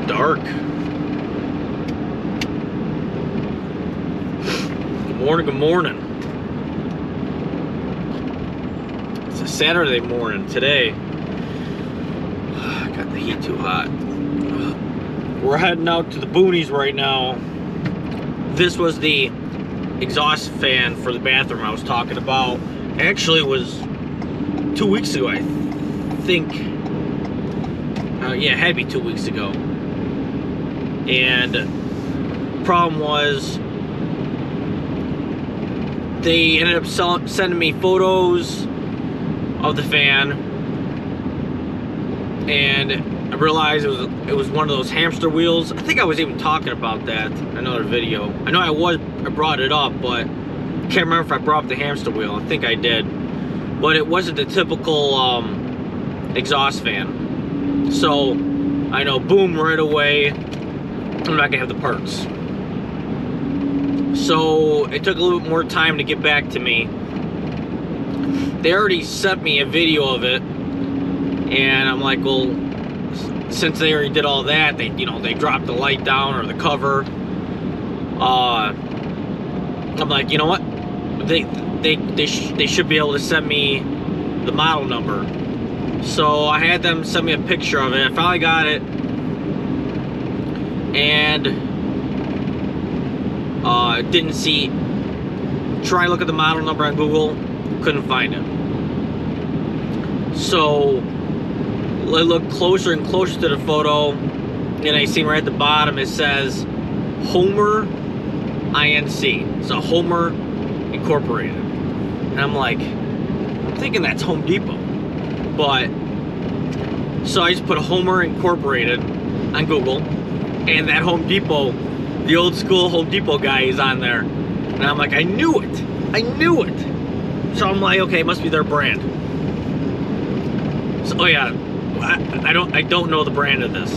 dark. Good morning. It's a Saturday morning today. Got the heat too hot. We're heading out to the boonies right now. This was the exhaust fan for the bathroom I was talking about. Actually, it was 2 weeks ago, I think. Yeah, it had to be 2 weeks ago. And the problem was, they ended up sending me photos of the fan, and I realized it was one of those hamster wheels. I think I was even talking about that in another video. I know I brought it up, but I can't remember if I brought up the hamster wheel. I think I did, but it wasn't the typical exhaust fan. So I know, boom, right away, I'm not gonna have the parts. So it took a little bit more time to get back to me. They already sent me a video of it, and I'm like, well, since they already did all that, they dropped the light down or the cover. I'm like, you know what? They should be able to send me the model number. So I had them send me a picture of it. I finally got it, and didn't see. Try to look at the model number on Google, couldn't find it. So I looked closer and closer to the photo, and I see right at the bottom it says Homer Inc. So Homer Incorporated, and I'm thinking that's Home Depot, but so I just put Homer Incorporated on Google, and that Home Depot, the old school Home Depot guy, is on there, and I'm like, I knew it. So I'm like, okay, it must be their brand. So, oh yeah, I don't know the brand of this.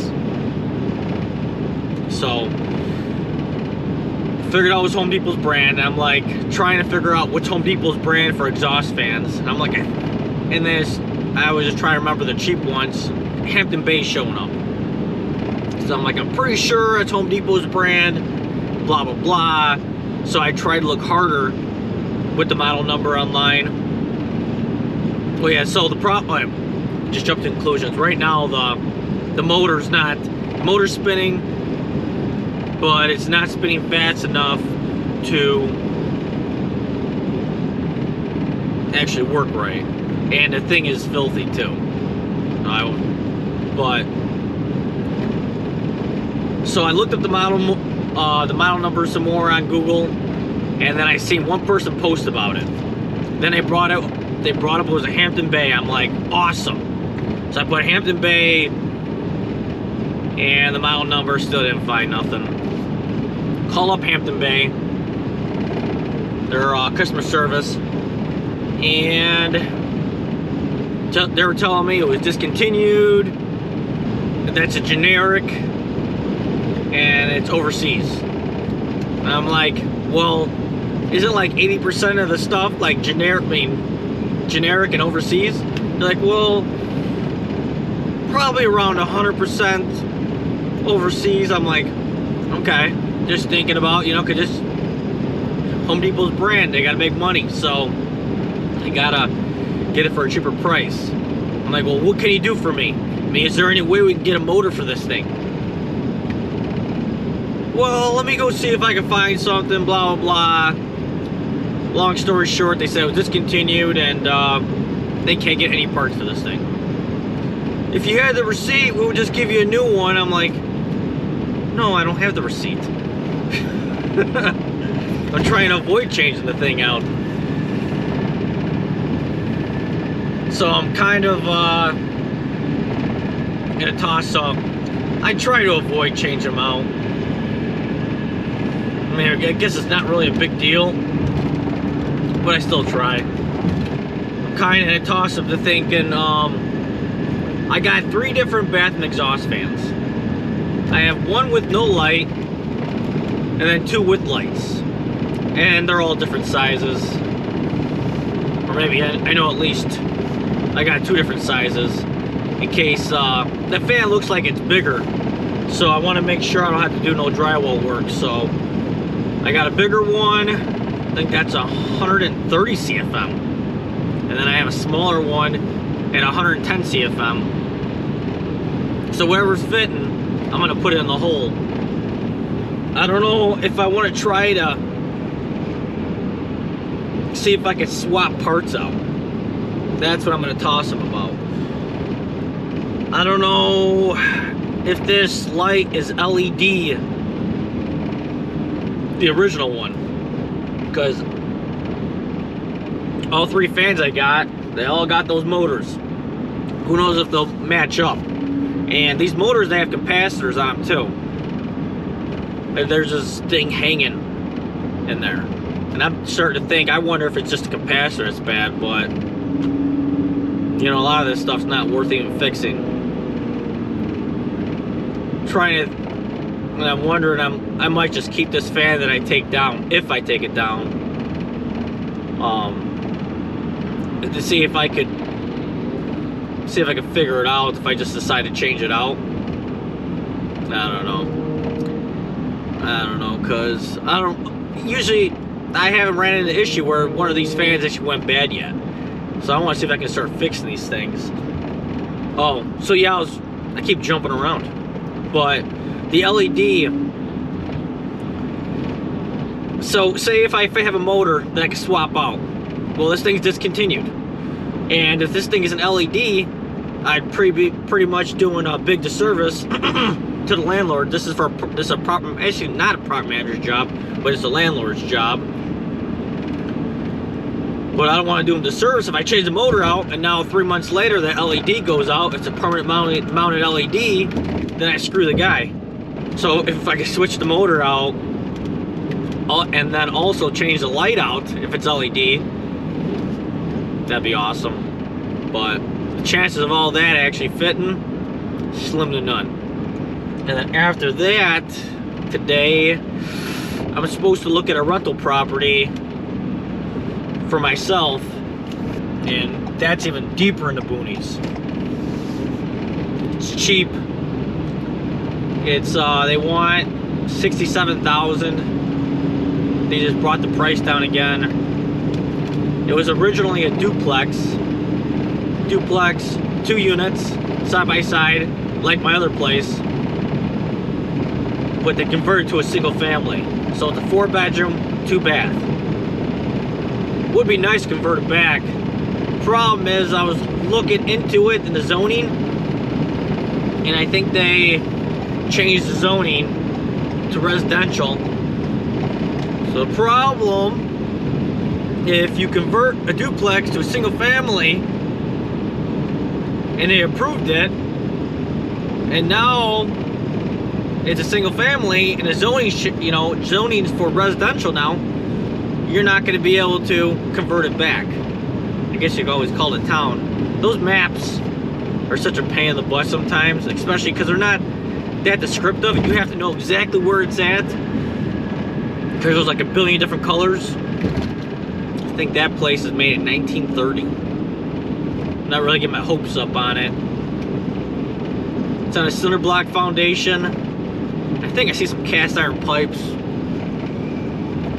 So figured out it was Home Depot's brand, and I'm like trying to figure out what's Home Depot's brand for exhaust fans, and I'm like, and then I was just trying to remember the cheap ones. Hampton Bay's showing up. So I'm like, I'm pretty sure it's Home Depot's brand, blah, blah, blah. So I tried to look harder with the model number online. Oh yeah, so the problem, just jumped to conclusions. Right now, the motor's spinning, but it's not spinning fast enough to actually work right. And the thing is filthy too. So I looked up the model number some more on Google, and then I seen one person post about it. Then they brought up it was a Hampton Bay. I'm like, awesome. So I put Hampton Bay, and the model number, still didn't find nothing. Call up Hampton Bay, their customer service, and they were telling me it was discontinued, that's a generic, and it's overseas. And I'm like, well, isn't like 80% of the stuff like generic and overseas? They're like, well, probably around 100% overseas. I'm like, okay, just thinking about, cause just Home Depot's brand, they gotta make money, so they gotta get it for a cheaper price. I'm like, well, what can you do for me? I mean, is there any way we can get a motor for this thing? Well, let me go see if I can find something, blah, blah, blah. Long story short, they said it was discontinued, and they can't get any parts for this thing. If you had the receipt, we would just give you a new one. I'm like, no, I don't have the receipt. I'm trying to avoid changing the thing out. So I'm kind of in a toss-up. I try to avoid changing them out. I mean, I guess it's not really a big deal, but I still try. I'm kind of in a toss-up to thinking, I got 3 different bathroom exhaust fans. I have one with no light, and then 2 with lights. And they're all different sizes. Or maybe, I know at least I got 2 different sizes. In case, the fan looks like it's bigger. So I want to make sure I don't have to do no drywall work. So I got a bigger one. I think that's 130 CFM. And then I have a smaller one at 110 CFM. So whatever's fitting, I'm gonna put it in the hole. I don't know if I want to try to see if I can swap parts out. That's what I'm gonna toss them about. I don't know if this light is LED, the original one, because all 3 fans I got, they all got those motors. Who knows if they'll match up. And these motors, they have capacitors on them too. There's this thing hanging in there. And I'm starting to think, I wonder if it's just a capacitor that's bad, but you know, a lot of this stuff's not worth even fixing. And I'm wondering, I might just keep this fan that I take down, if I take it down, to see if I could figure it out, if I just decide to change it out. I don't know, because usually I haven't ran into an issue where one of these fans actually went bad yet. So I want to see if I can start fixing these things. Oh, so yeah, I keep jumping around. But the LED, so say if I have a motor that I can swap out. Well, this thing's discontinued. And if this thing is an LED, I'd pretty much doing a big disservice to the landlord. This is actually not a property manager's job, but it's a landlord's job. But I don't want to do him disservice if I change the motor out and now 3 months later that LED goes out, it's a permanent mounted LED, then I screw the guy. So if I can switch the motor out and then also change the light out if it's LED, that'd be awesome. But the chances of all that actually fitting, slim to none. And then after that, today, I'm supposed to look at a rental property for myself, and that's even deeper in the boonies. It's cheap. It's they want $67,000. They just brought the price down again. It was originally a duplex, 2 units, side by side, like my other place, but they converted to a single family. So it's a 4-bedroom, 2-bath. Would be nice to convert it back. Problem is, I was looking into it in the zoning, and I think they changed the zoning to residential. So the problem, if you convert a duplex to a single family, and they approved it, and now it's a single family, and the zoning, zoning's for residential now, you're not going to be able to convert it back. I guess you could always call it town. Those maps are such a pain in the butt sometimes, especially because they're not that descriptive. You have to know exactly where it's at, because there's like a billion different colors. I think that place is made in 1930. I'm not really getting my hopes up on it. It's on a cinder block foundation. I think I see some cast iron pipes.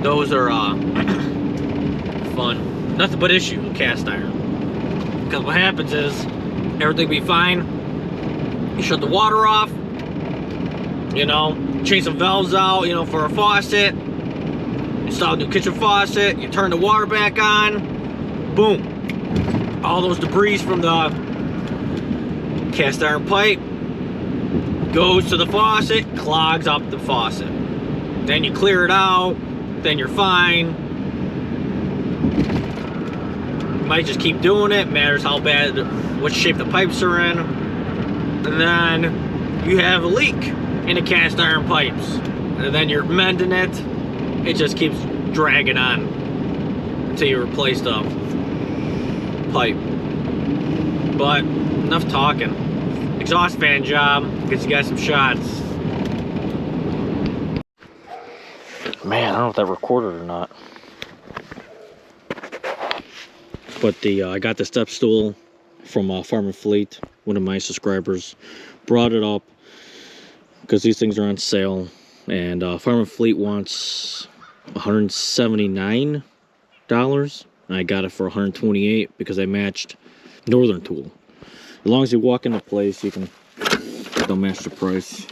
Those are fun. Nothing but issue with cast iron. Because what happens is, everything will be fine. You shut the water off. Change some valves out, for a faucet. Install a new kitchen faucet. You turn the water back on. Boom. All those debris from the cast iron pipe goes to the faucet, clogs up the faucet. Then you clear it out. Then you're fine. You might just keep doing it. Matters how bad, what shape the pipes are in. And then you have a leak in the cast iron pipes. And then you're mending it. It just keeps dragging on until you replace the pipe. But enough talking. Exhaust fan job. Gets you guys some shots. Man, I don't know if that recorded or not. But I got the step stool from Farm and Fleet. One of my subscribers brought it up. because these things are on sale. And Farm and Fleet wants $179. And I got it for $128 because I matched Northern Tool. As long as you walk into place, you can, they'll match the price.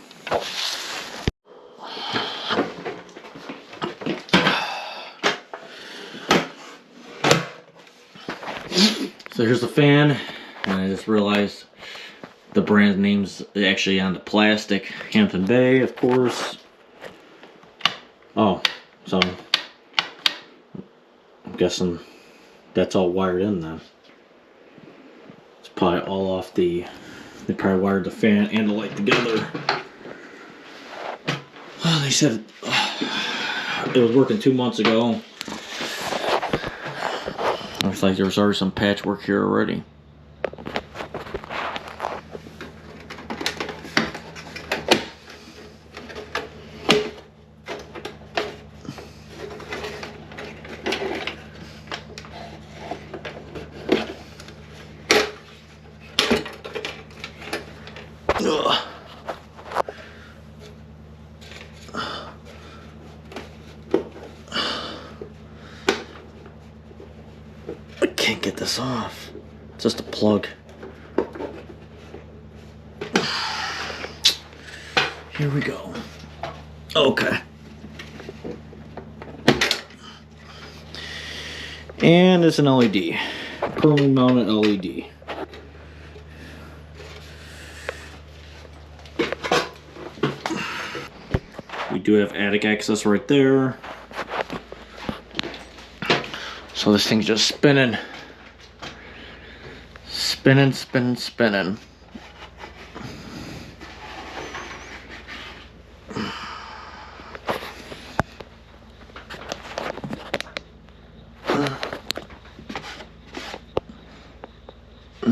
So here's the fan, and I just realized the brand name's actually on the plastic. Hampton Bay, of course. Oh, so I'm guessing that's all wired in then. It's probably all off the, they probably wired the fan and the light together. Oh, they said it was working 2 months ago. Looks like there's already some patchwork here already. Ugh. I can't get this off. It's just a plug. Here we go. Okay. And it's an LED. Permanently mounted LED. We do have attic access right there. So this thing's just spinning. Spinning, spinning, spinning.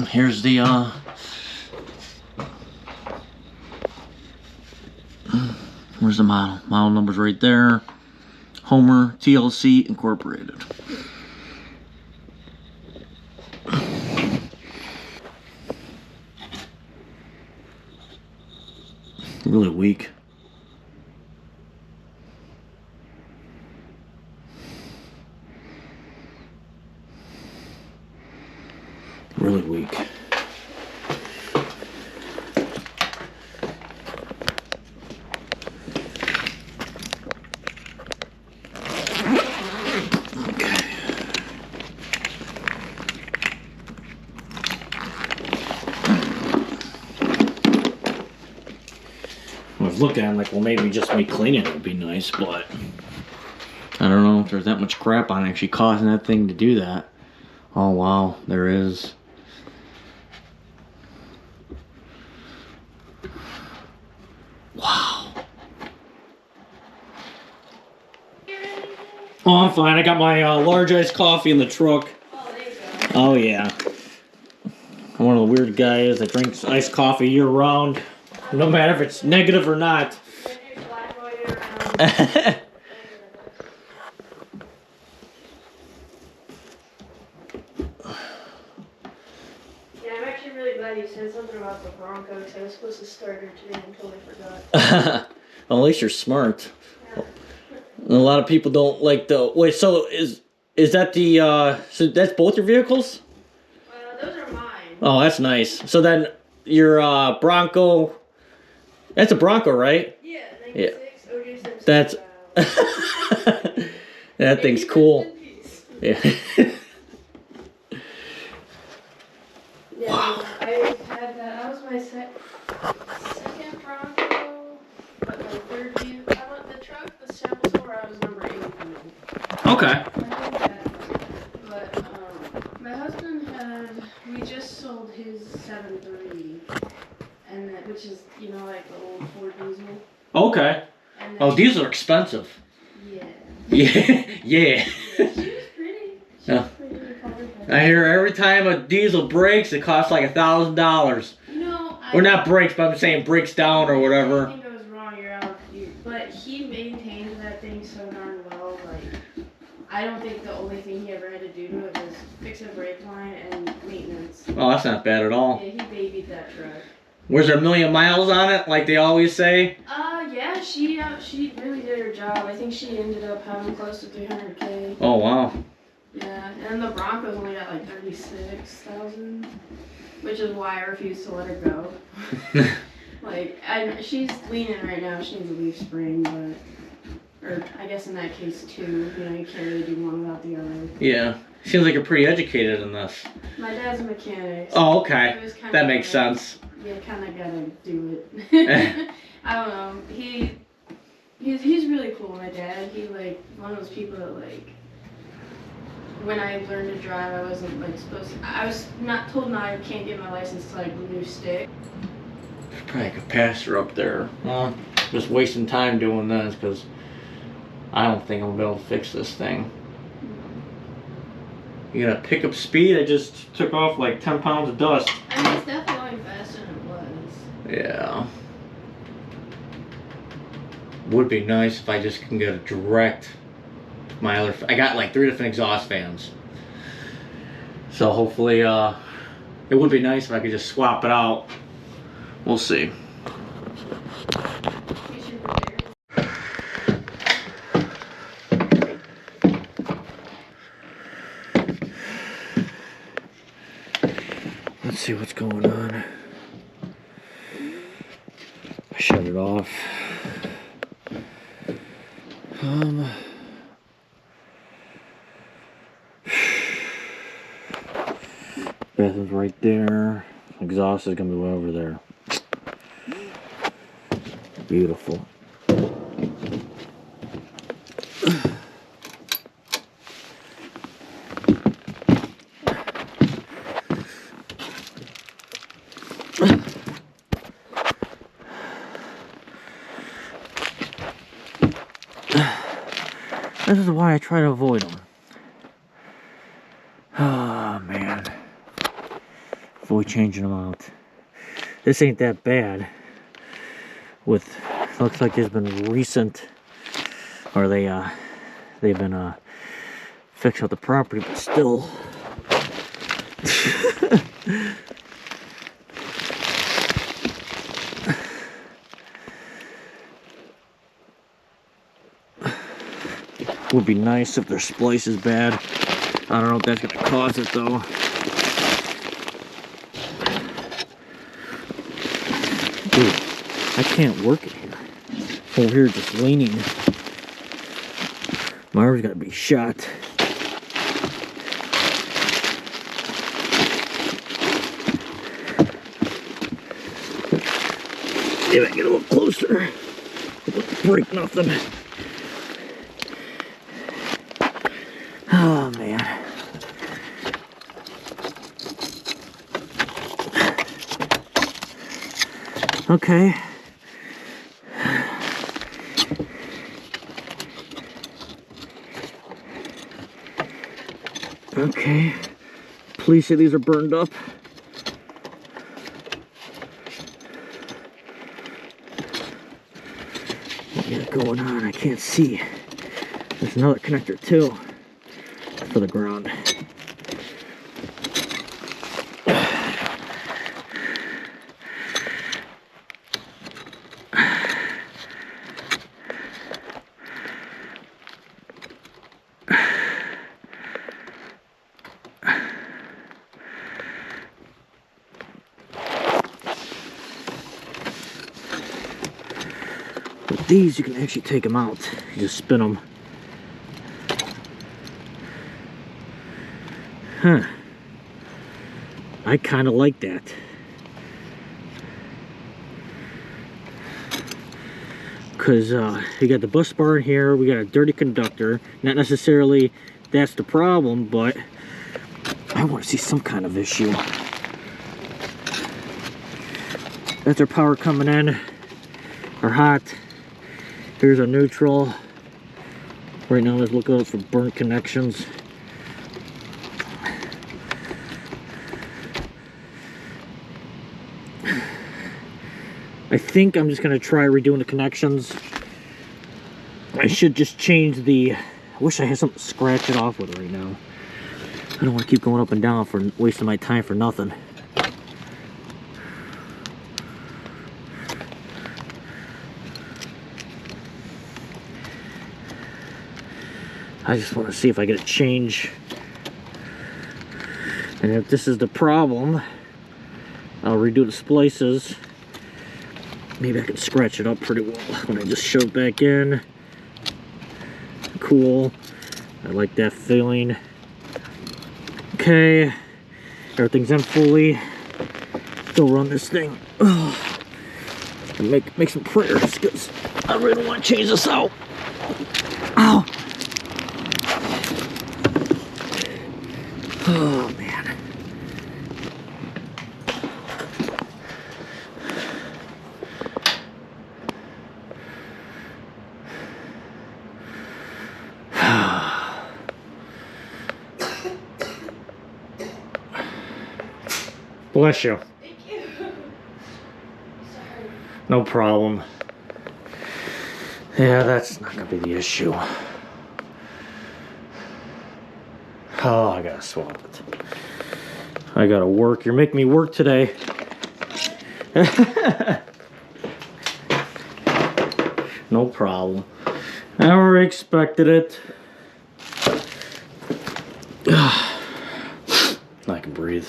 Here's the where's the model? Model number's right there. Homer TLC Incorporated. Really weak. Really weak. I was looking at it like, well, maybe just me cleaning it would be nice, but I don't know if there's that much crap on it actually causing that thing to do that. Oh wow, there is. Wow. Oh, I'm fine. I got my large iced coffee in the truck. Oh, there you go. Oh yeah. I'm one of the weird guys that drinks iced coffee year round. No matter if it's negative or not. Yeah, I'm actually really glad you said something about the Bronco because I was supposed to start her today and totally forgot. Well, at least you're smart. Yeah. A lot of people don't like the... Wait, so is that the... so that's both your vehicles? Those are mine. Oh, that's nice. So then your Bronco... That's a Bronco, right? Yeah, 96. Yeah. OJ Simpson. That's... that thing's cool. Yeah. Yeah, wow. I had that. That was my second Bronco, but my third vehicle. I went the truck, the sample store. I was number 8. Okay. But my husband had. We just sold his 730, and that, which is like the old Ford diesel. Okay. And Oh, these are expensive. Yeah. Yeah. Yeah. Yeah, she was pretty. She Yeah. was pretty. I hear every time a diesel breaks, it costs like $1,000. No, Or not breaks, but I'm saying breaks down or whatever. If anything goes wrong, you're out. But he maintained that thing so darn well. Like, I don't think the only thing he ever had to do to it was fix a brake line and maintenance. Oh, that's not bad at all. Yeah, he babied that truck. Was there a million miles on it, like they always say? Yeah, she really did her job. I think she ended up having close to 300K. Oh, wow. Yeah, and the Bronco's only got like 36,000, which is why I refuse to let her go. Like, she's leaning right now. She needs a leaf spring, but, or I guess in that case too. You know, you can't really do one without the other. Yeah. Seems like you're pretty educated in this. My dad's a mechanic. Oh, okay. That makes sense. Yeah, kind of gotta do it. I don't know. He's really cool, my dad. He like one of those people that like when I learned to drive, I wasn't like supposed to, I was not told I can't get my license till I remove stick. There's probably a capacitor up there. Well, just wasting time doing this because I don't think I'm gonna be able to fix this thing. You got a pickup speed? I just took off like 10 pounds of dust. I mean, it's definitely going faster than it was. Yeah. Would be nice if I just can get a direct. My other, I got like 3 different exhaust fans. So hopefully, it would be nice if I could just swap it out. We'll see. Let's see what's going on. I shut it off. Bathroom's right there. Exhaust is gonna be way over there. Beautiful. This is why I try to avoid them. Oh man. Avoid changing them out. This ain't that bad. With looks like there's been recent, or they've been fixed out the property, but still. Would be nice if their splice is bad. I don't know if that's gonna cause it though. Dude, I can't work it here. Over here just leaning. My arm's gotta be shot. If I get a little closer, it won't break nothing. Oh man. Okay. Okay. Please say these are burned up. What we got going on? I can't see. There's another connector too. For the ground. With these, you can actually take them out. You just spin them. Huh. I kind of like that. Because you got the bus bar in here, we got a dirty conductor. Not necessarily that's the problem, but I want to see some kind of issue. That's our power coming in. Our hot. Here's our neutral. Right now, let's look out for burnt connections. I think I'm just going to try redoing the connections. I should just change the... I wish I had something to scratch it off with right now. I don't want to keep going up and down for wasting my time for nothing. I just want to see if I get a change. And if this is the problem, I'll redo the splices. Maybe I can scratch it up pretty well when I just shove it back in. Cool. I like that feeling. Okay. Everything's in fully. Still run this thing. Ugh. Make some prayers because I really don't want to change this out. Ow. Oh man. Bless you. Thank you. Sorry. No problem. Yeah, that's not gonna be the issue. Oh, I gotta swap it. I gotta work. You're making me work today. No problem. I already expected it. I can breathe.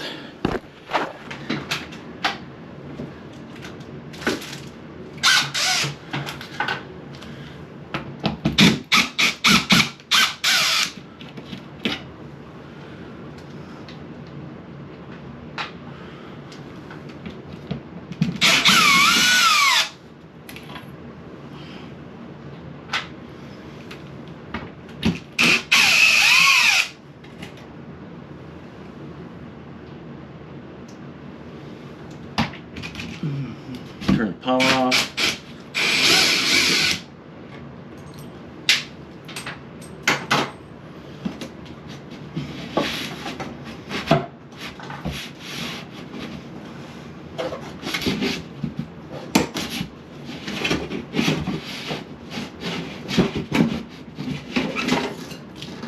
Turn the power off.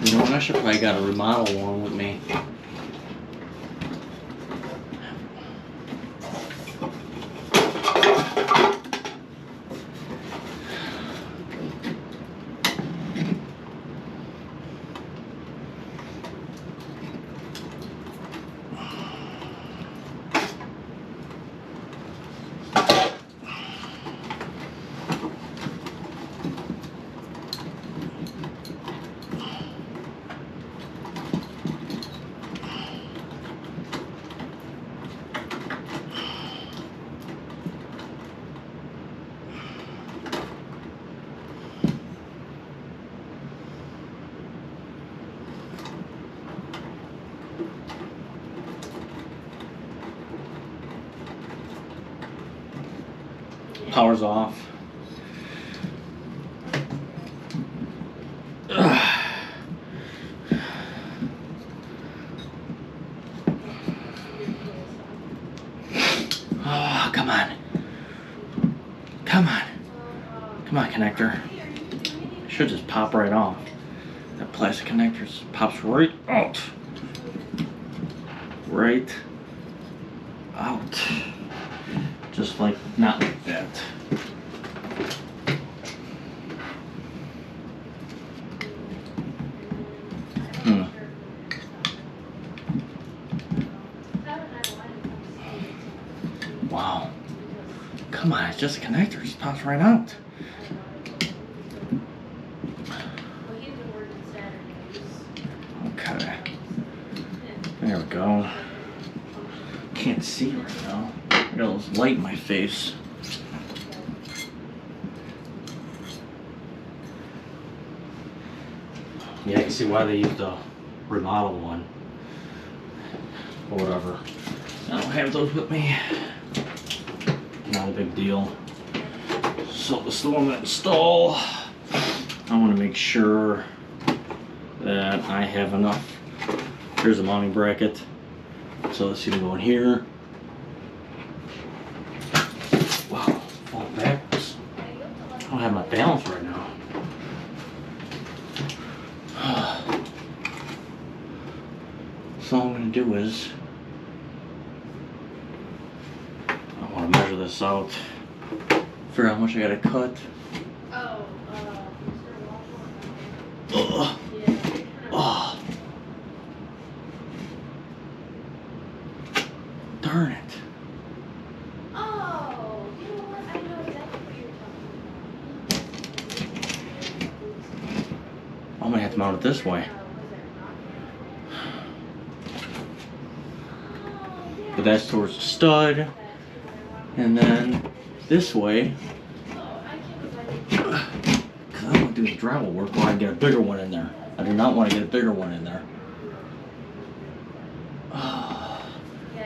You know, I should probably got a remodel one with me. Power's off. Oh, come on. Come on. Come on, connector. Should just pop right off. That plastic connector pops right out. Right out. Just like, not like that. Wow. Come on, it's just a connector. It just pops right out. Okay. There we go. Can't see right now. I got all this light in my face. Yeah, I can see why they used the remodel one. Or whatever. I don't have those with me. Not a big deal. So this is the one I'm going to install. I want to make sure that I have enough. Here's a mounting bracket. So let's see them go in here. Wow, falling backwards. I don't have my balance right now. So all I'm going to do is I want to measure this out. Figure out how much I got to cut. Oh, Ugh. yeah. Oh. Darn it. Oh, you know what? I know exactly what you're talking about. I'm gonna have to mount it this way. But that's towards the stud. And then this way. Because I want to do the drywall work where I get a bigger one in there. I do not want to get a bigger one in there.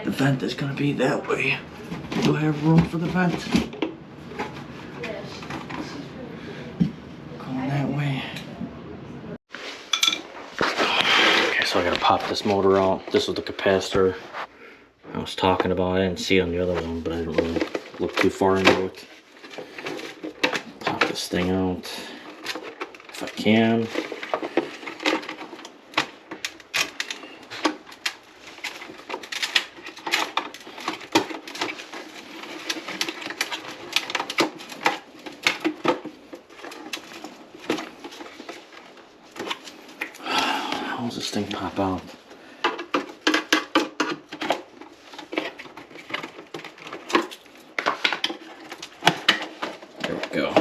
The vent is going to be that way. Do I have room for the vent? Going that way. Okay, so I got to pop this motor out. This is the capacitor I was talking about. I didn't see it on the other one, but I didn't really look too far into it. Pop this thing out if I can. How does this thing pop out? There we go.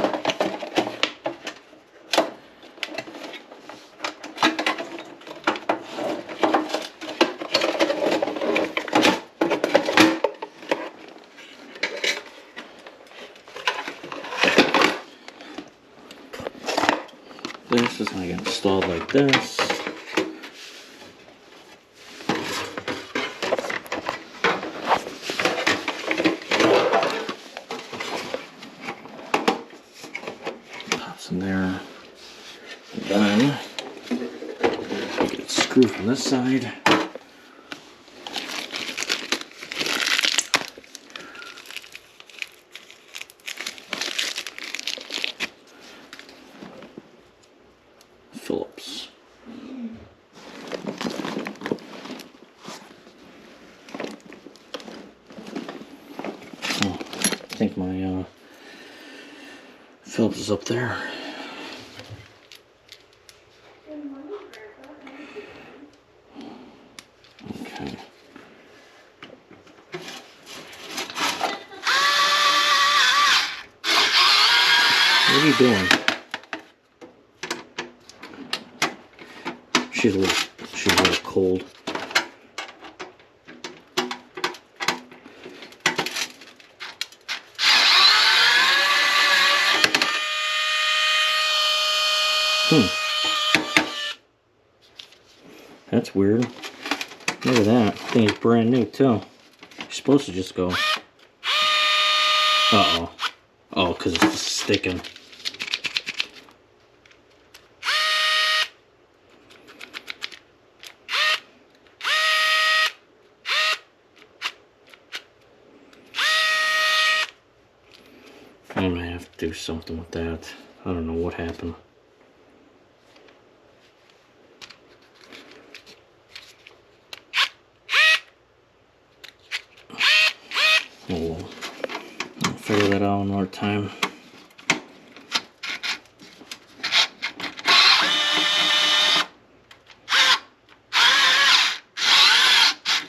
This is going to get installed like this. Pops in there. And then get it screwed from this side. Phillips. Oh, I think my Phillips is up there. Okay. What are you doing? She's a little cold. That's weird. Look at that. I think it's brand new too. You're supposed to just go. Uh-oh. Oh, because it's sticking. I'm gonna have to do something with that. I don't know what happened. Oh, I'll figure that out another time.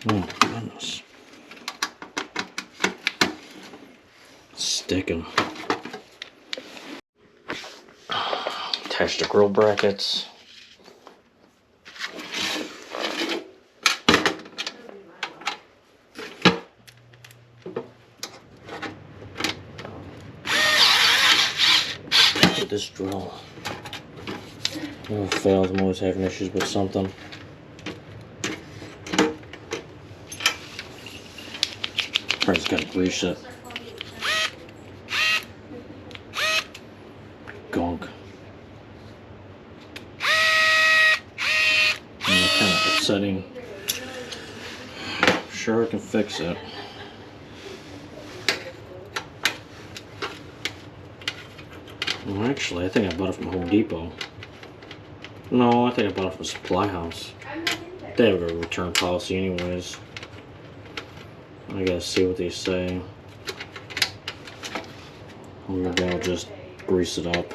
Oh my goodness. It's sticking. Attach the grill brackets. With this drill. Never fails. I'm always having issues with something. I just gotta grease it. Gunk. And kind of upsetting. Sure, I can fix it. Well, actually, I think I bought it from Home Depot. No, I think I bought it from Supply House. They have a return policy anyways. I gotta see what they say. Or maybe I'll just grease it up.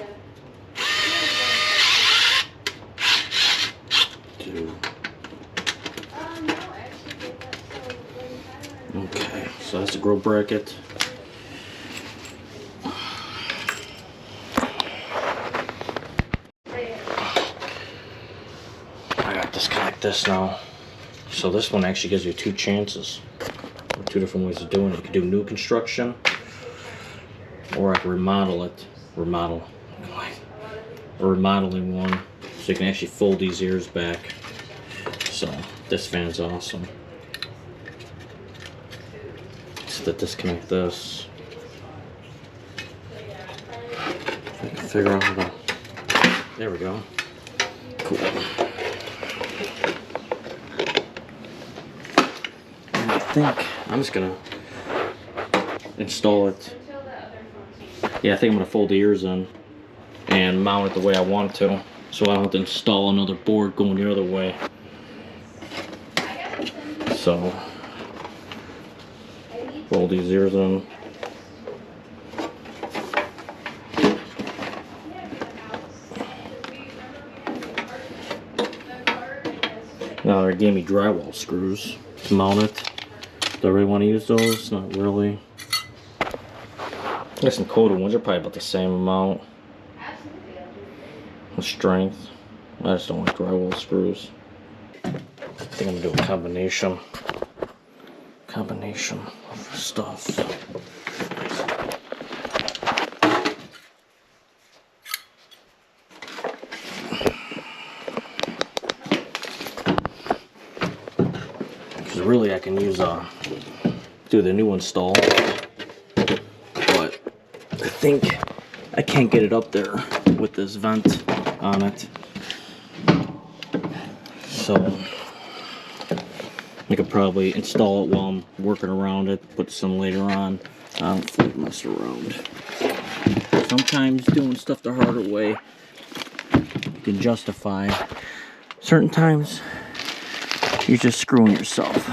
grill bracket. I got to disconnect this now. So this one actually gives you 2 chances. 2 different ways of doing it. You can do new construction, or I can remodel it. A remodeling one. So you can actually fold these ears back. So this fan's awesome. Just to disconnect this. I can figure out how to. There we go. Cool. And I think I'm just gonna install it. Yeah, I think I'm gonna fold the ears in and mount it the way I want to, so I don't have to install another board going the other way. So fold these ears in. Now they gave me drywall screws to mount it. Do I really want to use those? Not really. I got some coated ones. They're probably about the same amount. The strength. I just don't like drywall screws. I think I'm gonna do a combination of stuff. Because really I can use do the new install, but I think I can't get it up there with this vent on it. So I could probably install it while I'm working around it, put some later on. I don't think mess around. Sometimes doing stuff the harder way you can justify. Certain times you're just screwing yourself.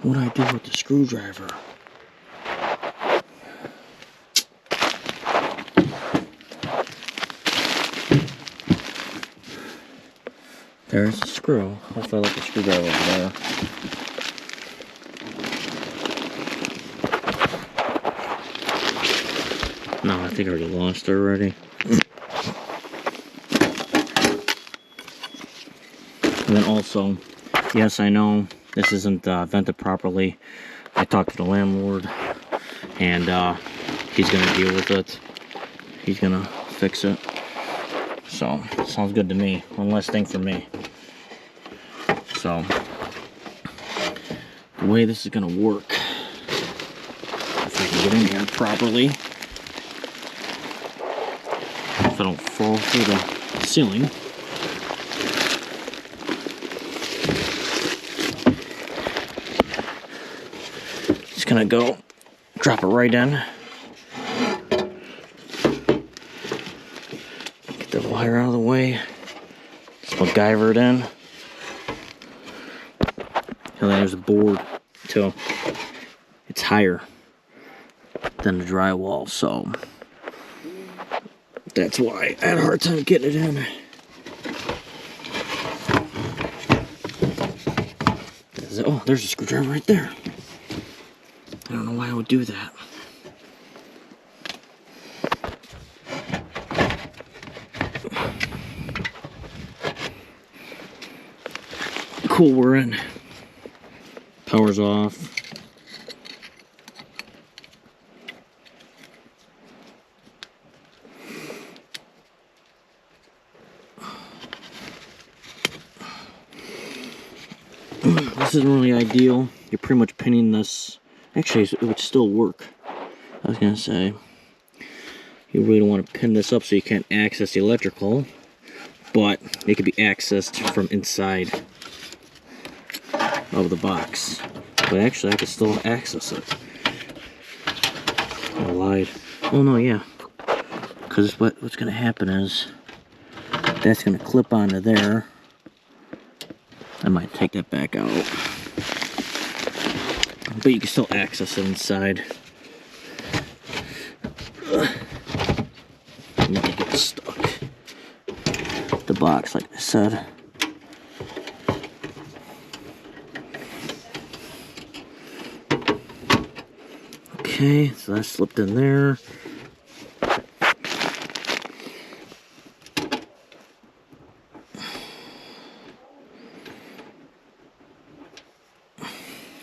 What do I do with the screwdriver? There's the screw. Hopefully I left the screwdriver over there. No, I think I already lost it already. And then also, yes, I know this isn't vented properly. I talked to the landlord, and he's gonna deal with it. He's gonna fix it. So, sounds good to me. One less thing for me. So, the way this is gonna work, if I can get in here properly, if I don't fall through the ceiling. Just gonna go, drop it right in. Get the wire out of the way. Just MacGyver it in. And then there's a board too. It's higher than the drywall, so that's why I had a hard time getting it in. Oh, there's a screwdriver right there. I don't know why I would do that. Cool, we're in. Power's off. This isn't really ideal. You're pretty much pinning this. Actually, it would still work. I was gonna say, you really don't want to pin this up so you can't access the electrical, but it could be accessed from inside of the box. But actually, I could still access it. I lied. Oh no, yeah. Because what's gonna happen is that's gonna clip onto there. I might take that back out. But you can still access it inside. I'm not get stuck. The box, like I said. Okay, so that slipped in there.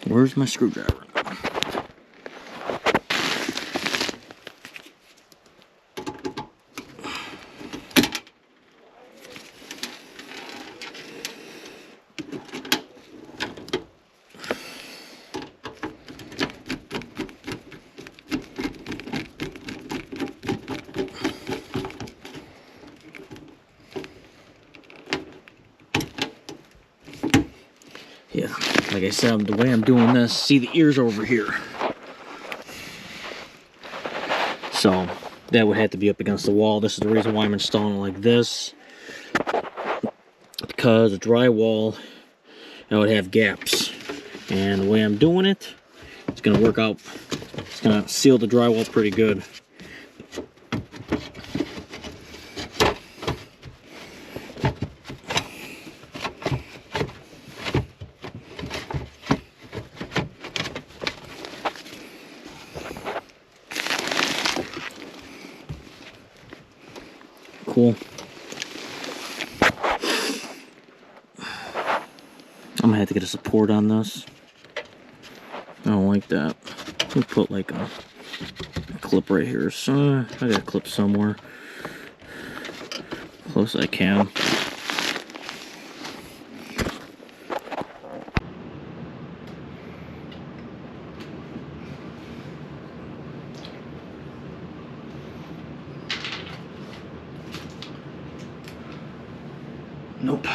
Where's my screwdriver? Yeah, like I said, the way I'm doing this, see the ears over here. So that would have to be up against the wall. This is the reason why I'm installing it like this. Because the drywall, it would have gaps. And the way I'm doing it, it's going to work out. It's going to seal the drywall pretty good. Cool. I'm gonna have to get a support on this. I don't like that. I'll put like a clip right here. So I got a clip somewhere. Close as I can. Nope.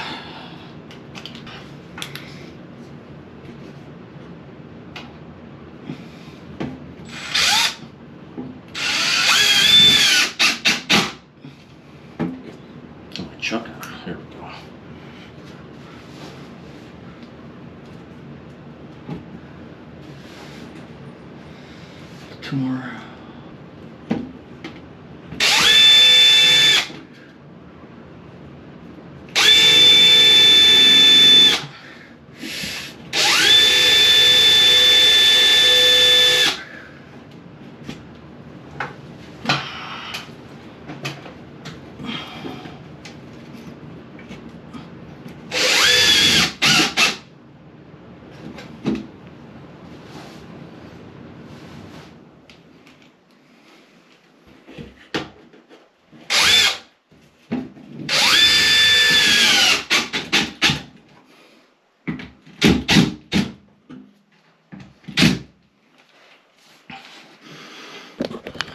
Chuck. There we go. Two more.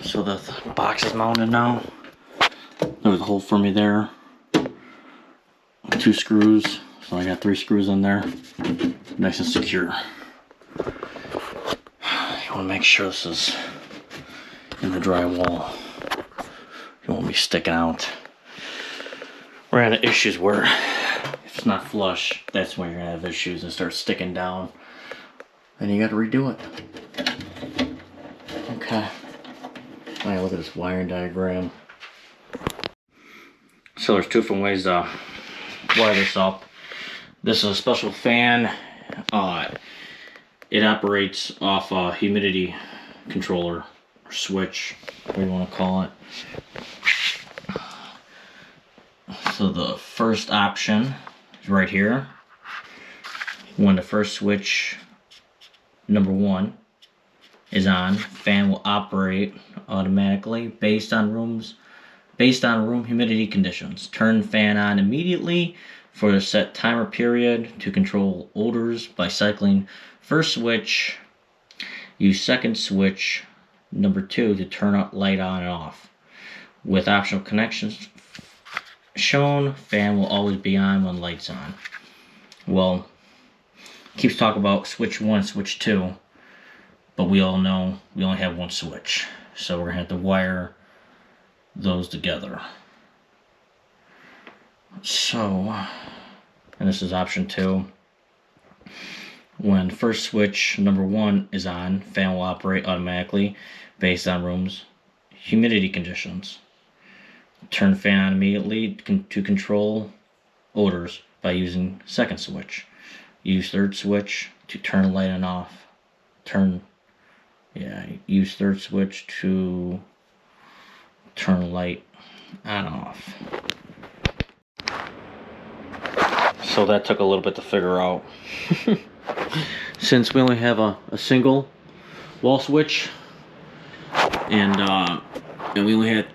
So the box is mounted now. There was a hole for me there. 2 screws. So I got 3 screws in there. Nice and secure. You want to make sure this is in the drywall. You don't want me sticking out. We're having issues where if it's not flush, that's when you're gonna have issues and start sticking down. And you gotta redo it. Okay. Alright, look at this wiring diagram. So there's 2 different ways to wire this up. This is a special fan. It operates off a humidity controller or switch, whatever you want to call it. So the first option is right here. When the first switch, number 1, is on, fan will operate automatically based on room humidity conditions. Turn fan on immediately for a set timer period to control odors by cycling first switch. Use second switch, number 2, to turn up light on and off. With optional connections shown, fan will always be on when light's on. Well, keeps talking about switch 1, switch 2. But we all know we only have 1 switch. So we're going to have to wire those together. So, and this is option 2. When first switch number 1 is on, fan will operate automatically based on room's humidity conditions. Turn fan on immediately to control odors by using second switch. Use third switch to turn light on off. Turn Yeah, use third switch to turn light on and off. So that took a little bit to figure out. Since we only have a single wall switch, and we only had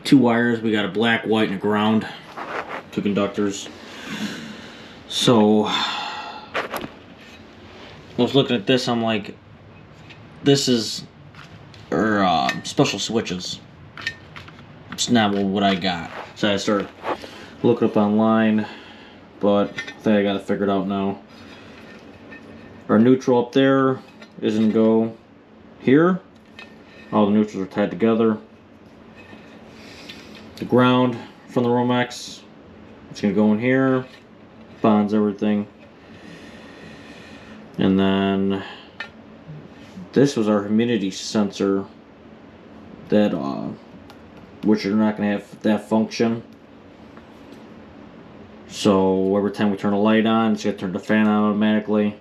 2 wires, we got a black, white, and a ground, 2 conductors. So I was looking at this, I'm like, this is special switches. It's not what I got. So I started looking up online, but I think I got it figured out now. Our neutral up there is gonna go here. All the neutrals are tied together. The ground from the Romex, it's gonna go in here, bonds everything. And then this was our humidity sensor that which are not gonna have that function. So every time we turn a light on, it's gonna turn the fan on automatically.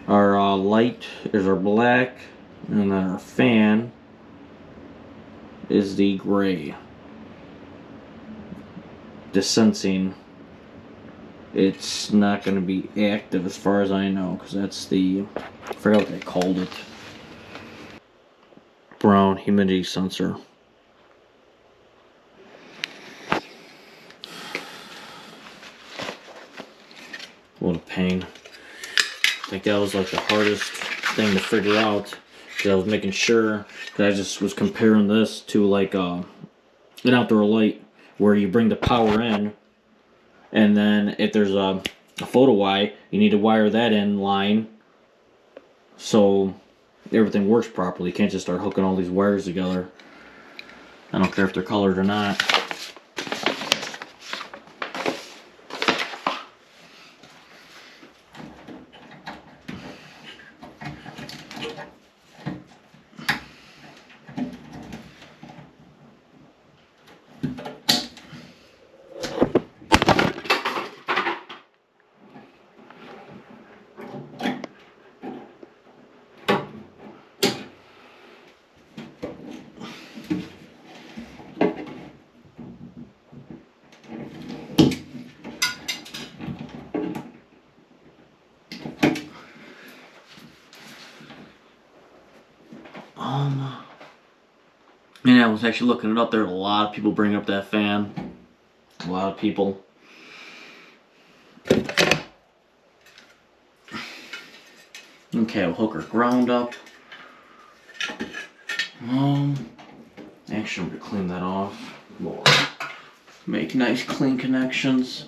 Our light is our black, and then our fan is the gray. The sensing, it's not going to be active as far as I know, because that's the, I forgot what they called it. Broan humidity sensor. What a pain. I think that was like the hardest thing to figure out, because I was making sure that I just was comparing this to like an outdoor light where you bring the power in, and then if there's a photo eye, you need to wire that in line so everything works properly. You can't just start hooking all these wires together. I don't care if they're colored or not. And I was actually looking it up. There are a lot of people bringing up that fan. A lot of people. Okay, we'll hook our ground up. Actually, I'm gonna clean that off. We'll make nice, clean connections.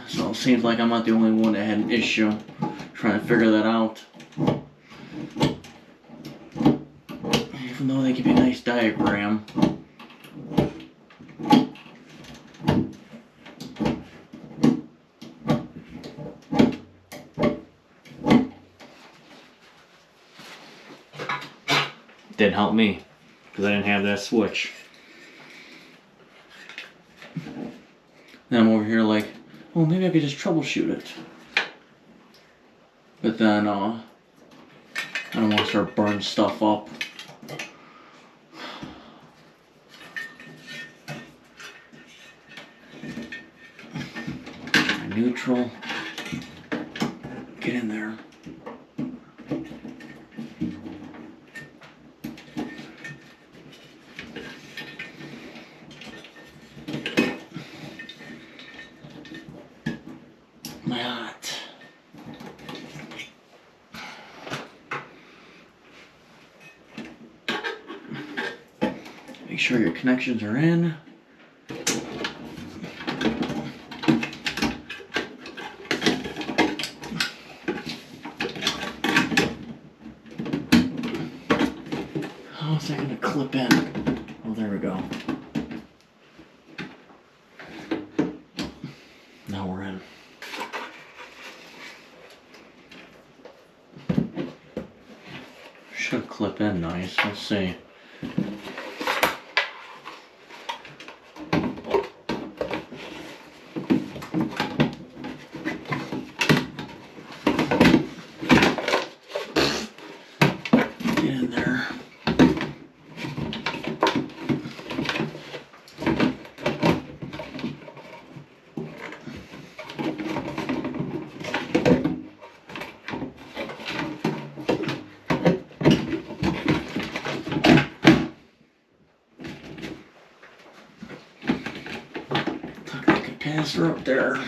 So it seems like I'm not the only one that had an issue trying to figure that out. Even though they give you a nice diagram. Didn't help me, because I didn't have that switch. Then I'm over here like, oh, maybe I could just troubleshoot it. But then, I don't want to start burning stuff up. Neutral. Get in there. Not. Make sure your connections are in. How's that gonna clip in? Oh, there we go. Now we're in. Should clip in nice. Let's see. Get in there. I can pass her up there.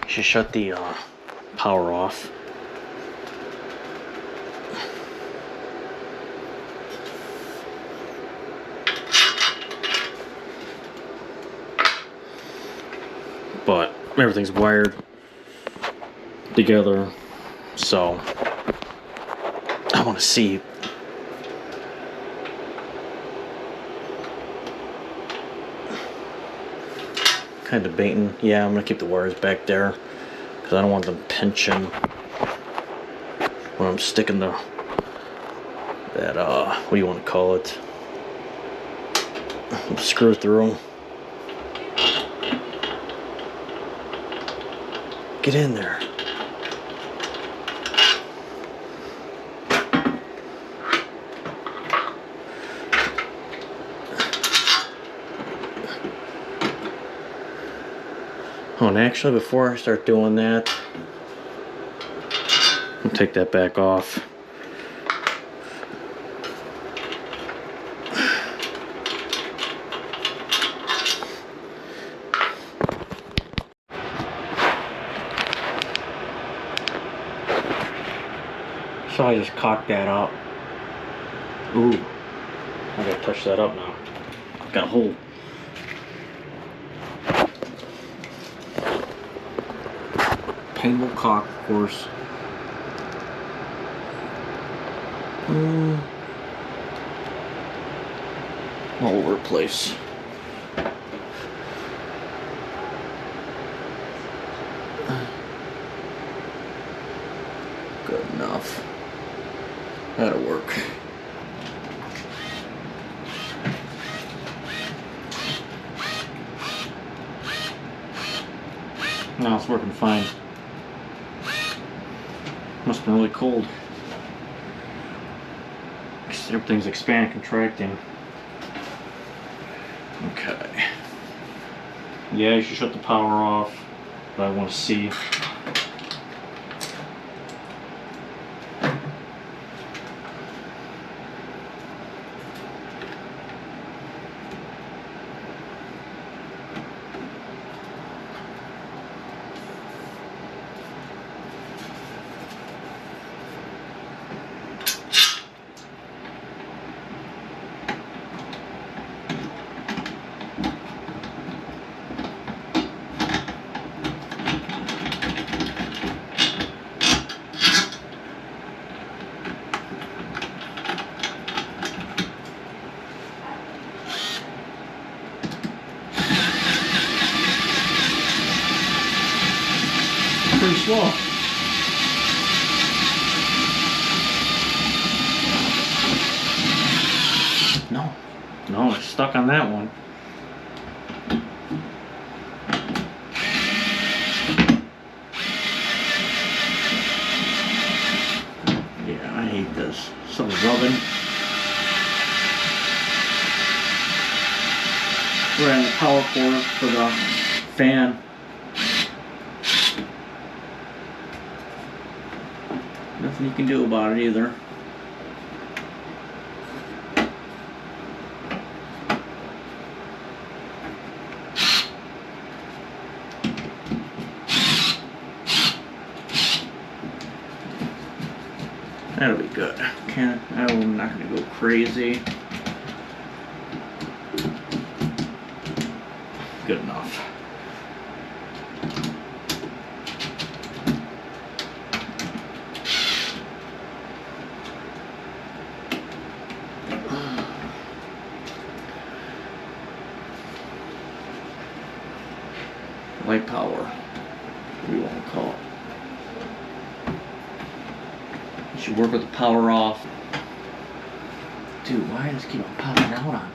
Should shut the power off. But everything's wired together, so I want to see. Kind of debating. Yeah, I'm gonna keep the wires back there because I don't want them pinching when I'm sticking that what do you want to call it? Screw through. Get in there. Oh, and actually, before I start doing that, I'll take that back off. So I just cocked that up. Ooh, I gotta touch that up now. Got a hole. Paintable cock, of course. All over the place. Good enough. That'll work. Now it's working fine. Must have been really cold. Everything's expanding, contracting. Okay. Yeah, you should shut the power off, but I want to see. Pretty slow. No, it's stuck on that one. Yeah, I hate this. So rubbing. We're on the power cord for the fan. Nothing you can do about it either. That'll be good. I'm not gonna go crazy. good enough. Light power, what do you want to call it? You should work with the power off. Dude, why does it keep on popping out on me?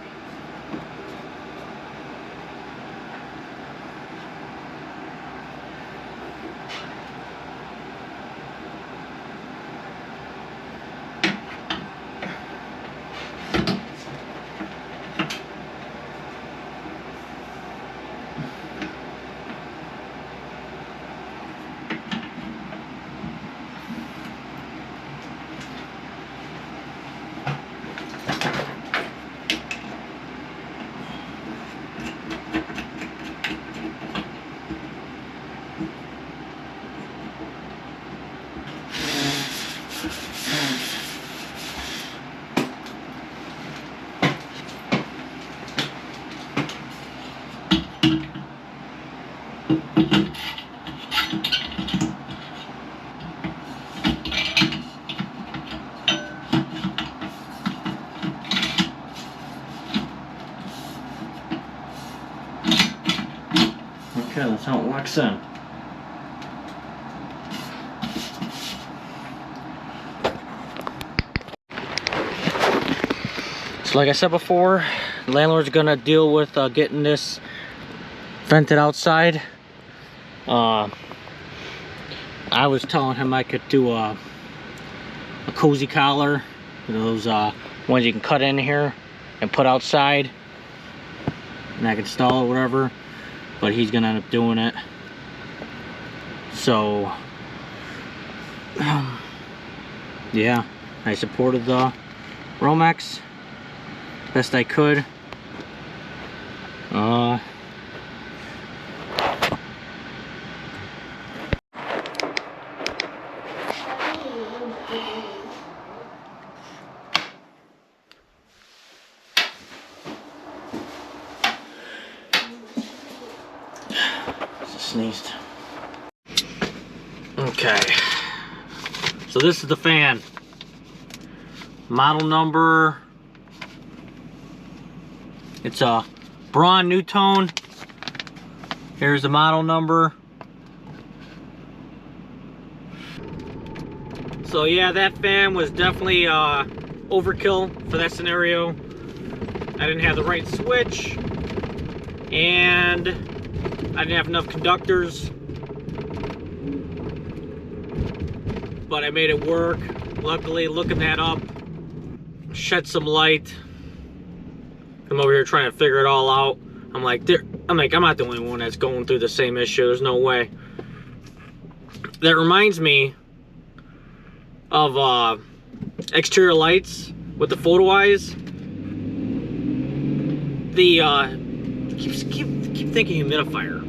Okay, that's how it locks in. So like I said before, the landlord's gonna deal with getting this vented outside. I was telling him I could do a cozy collar, you know, those ones you can cut in here and put outside, and I can install it, whatever. But he's gonna end up doing it. So yeah, I supported the Romex best I could. Sneezed. Okay, so this is the fan. Model number, it's a Broan NuTone. Here's the model number. So yeah, that fan was definitely overkill for that scenario. I didn't have the right switch, and I didn't have enough conductors, but I made it work. Luckily, looking that up, shed some light. I'm over here trying to figure it all out. I'm like, I'm not the only one that's going through the same issue. There's no way. That reminds me of exterior lights with the photo eyes. The keep thinking humidifier.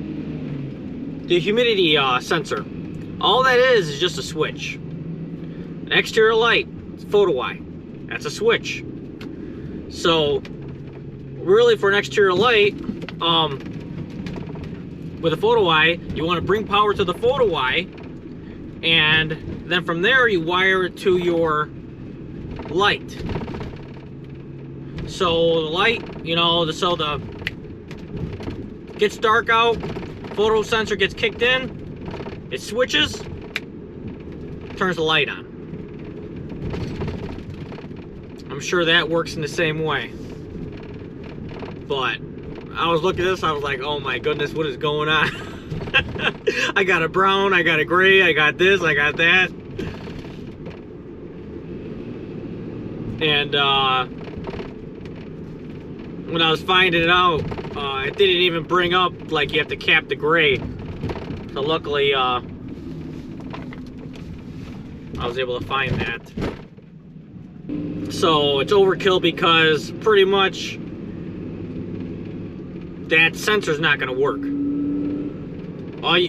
The humidity sensor. All that is just a switch. An exterior light, it's photo eye. That's a switch. So really, for an exterior light, with a photo eye, you want to bring power to the photo eye, and then from there you wire it to your light. So the light, you know, so the gets dark out, photo sensor gets kicked in, it switches, turns the light on. I'm sure that works in the same way. But I was looking at this, I was like, oh my goodness, what is going on? I got a brown, I got a gray, I got this, I got that. And when I was finding it out, it didn't even bring up like you have to cap the gray. So luckily I was able to find that. So it's overkill because pretty much that sensor's not going to work.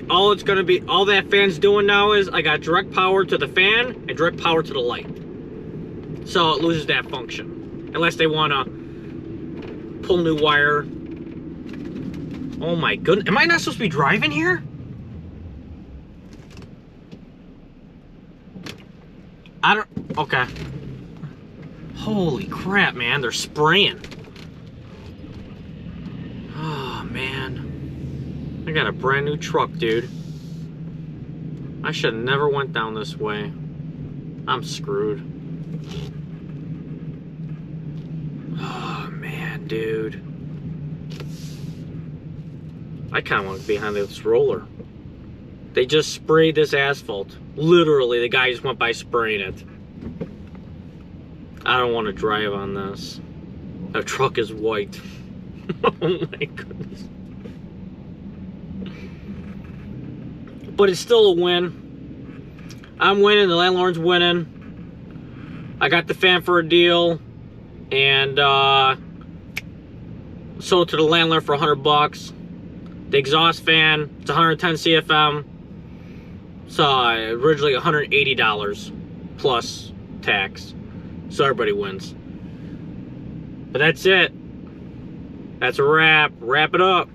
All it's going to be, all that fan's doing now is I got direct power to the fan and direct power to the light. So it loses that function. Unless they want to pull new wire Oh my goodness. Am I not supposed to be driving here? I don't... Okay. Holy crap, man. They're spraying. Oh, man. I got a brand new truck, dude. I should have never went down this way. I'm screwed. Oh, man, dude. I kind of want to be behind this roller. They just sprayed this asphalt. Literally, the guy just went by spraying it. I don't want to drive on this. The truck is white. Oh my goodness. But it's still a win. I'm winning, the landlord's winning. I got the fan for a deal. And sold to the landlord for $100. The exhaust fan, it's 110 CFM. So originally $180 plus tax. So everybody wins. But that's it. That's a wrap. Wrap it up.